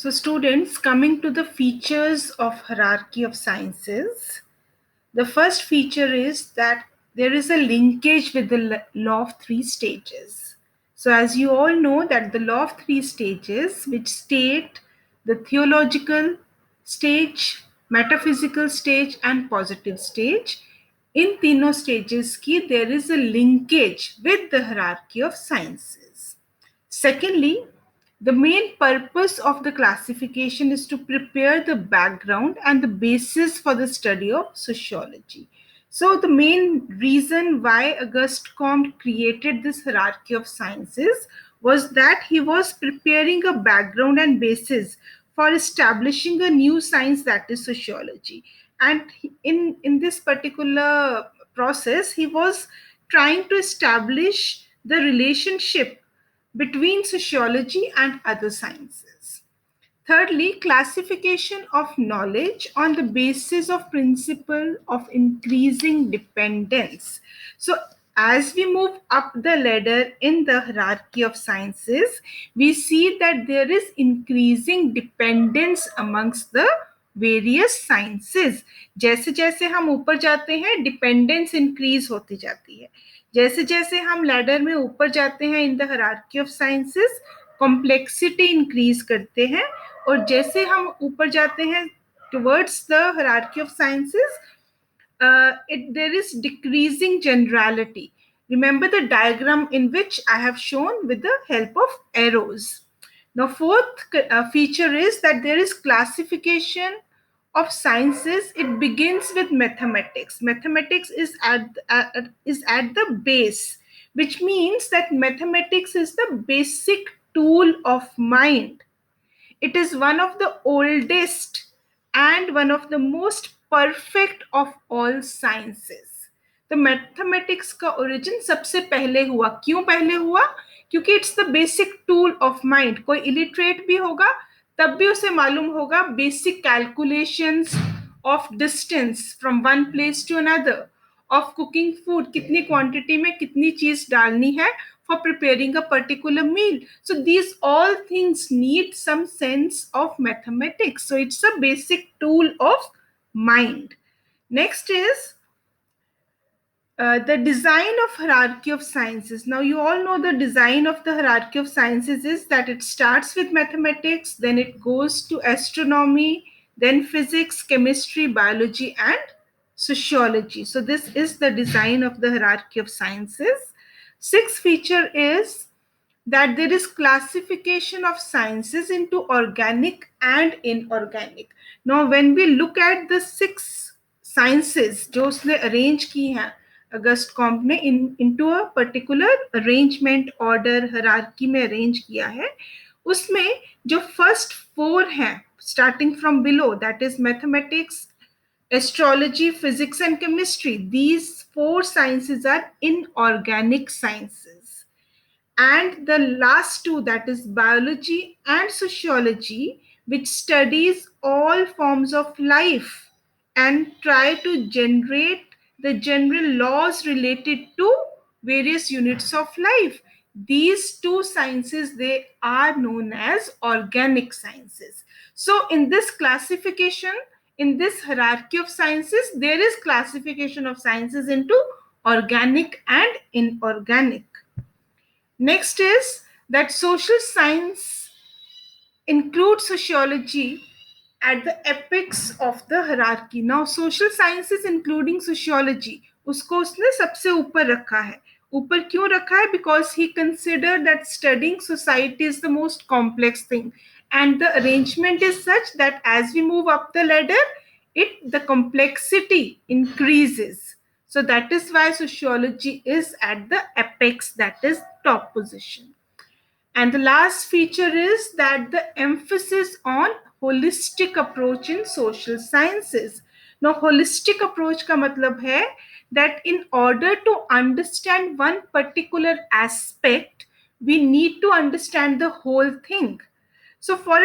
So students, coming to the features of hierarchy of sciences, the first feature is that there is a linkage with the law of three stages. So as you all know that the law of three stages, which state the theological stage, metaphysical stage and positive stage, in तीनों stages की there is a linkage with the hierarchy of sciences. Secondly, the main purpose of the classification is to prepare the background and the basis for the study of sociology. So, the main reason why Auguste Comte created this hierarchy of sciences was that he was preparing a background and basis for establishing a new science, that is sociology. And in this particular process, he was trying to establish the relationship between sociology and other sciences. Thirdly, classification of knowledge on the basis of principle of increasing dependence. So as we move up the ladder in the hierarchy of sciences, we see that there is increasing dependence amongst the various sciences. जैसे जैसे हम ऊपर जाते हैं dependence increase होती जाती है. जैसे जैसे हम लैडर में ऊपर जाते हैं in the hierarchy of sciences, complexity increase करते हैं, और जैसे हम ऊपर जाते हैं towards the hierarchy of sciences, there is decreasing generality. Remember the diagram in which I have shown with the help of arrows. Now, fourth feature is that there is classification of sciences. It begins with mathematics. Mathematics is at the base, which means that mathematics is the basic tool of mind. It is one of the oldest and one of the most perfect of all sciences. तो mathematics का origin सबसे पहले हुआ. क्यों पहले हुआ? क्योंकि it's the basic tool of mind. कोई इलिटरेट भी होगा तब भी उसे मालूम होगा basic calculations of distance from one place to another, of cooking food, कितनी क्वांटिटी में कितनी चीज डालनी है for preparing a particular meal. So these all things need some sense of mathematics. So it's a basic tool of mind. Next is the design of hierarchy of sciences. Now you all know the design of the hierarchy of sciences is that it starts with mathematics, then it goes to astronomy, then physics, chemistry, biology and sociology. So this is the design of the hierarchy of sciences. Sixth feature is that there is classification of sciences into organic and inorganic. Now when we look at the six sciences जो उसने arrange की हैं August कॉम्प ने into a particular arrangement order hierarchy में arrange किया है, उसमें जो first four हैं starting from below, that is mathematics, astrology, physics and chemistry, these four sciences are inorganic sciences. And the last two, that is biology and sociology, which studies all forms of life and try to generate the general laws related to various units of life. These two sciences, they are known as organic sciences. So in this classification, in this hierarchy of sciences, there is classification of sciences into organic and inorganic. Next is that social science includes sociology at the apex of the hierarchy. Now, social sciences including sociology, उसको उसने सबसे ऊपर रखा है. ऊपर क्यों रखा है? Because he considered that studying society is the most complex thing, and the arrangement is such that as we move up the ladder, the complexity increases. So that is why sociology is at the apex, that is top position. And the last feature is that the emphasis on holistic approach in social sciences. Now, holistic approach का मतलब है that in order to understand one particular aspect, we need to understand the whole thing. So, for